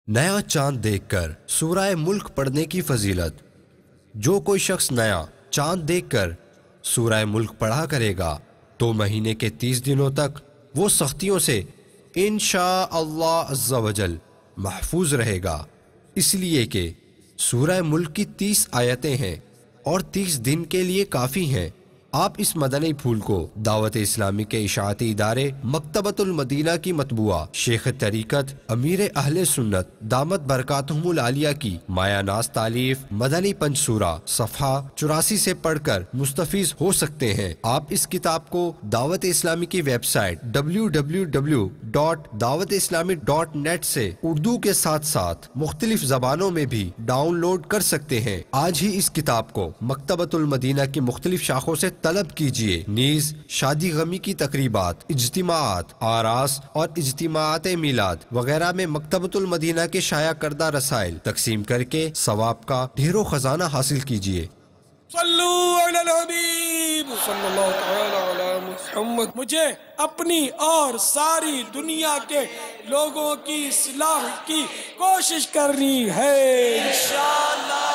نیا چاند دیکھ کر سورہ ملک پڑھنے کی فضیلت۔ جو کوئی شخص نیا چاند دیکھ کر سورہ ملک پڑھا کرے گا تو مہینے کے 30 دنوں تک وہ سختیوں سے انشاءاللہ عز و جل محفوظ رہے گا، اس لیے کہ سورہ ملک کی 30 آیتیں ہیں اور 30 دن کے لیے کافی ہیں۔ آپ اس مدنی پھول کو دعوت اسلامی کے اشاعتی ادارے مکتبۃ المدینہ کی مطبوعہ شیخ طریقت امیر اہل سنت دامت برکاتہم العالیہ کی مایہ ناز تالیف مدنی پنج سورہ صفحہ 84 سے پڑھ کر مستفیض ہو سکتے ہیں۔ آپ اس کتاب کو دعوت اسلامی کی ویب سائٹ www.dawatislami.net سے اردو کے ساتھ ساتھ مختلف زبانوں میں بھی ڈاؤن لوڈ کر سکتے ہیں۔ آج ہی اس کتاب کو مکتبۃ المدینہ کی مختلف شاخوں سے طلب کیجیے۔ نیز شادی غمی کی تقریبات، اجتماعات، آراس اور اجتماعات میلاد وغیرہ میں مکتبۃ المدینہ کے شائع کردہ رسائل تقسیم کر کے ثواب کا ڈھیروں خزانہ حاصل کیجیے۔ صلو علی الحبیب صلی اللہ تعالی علی محمد۔ مجھے اپنی اور ساری دنیا کے لوگوں کی اصلاح کی کوشش کرنی ہے انشاءاللہ۔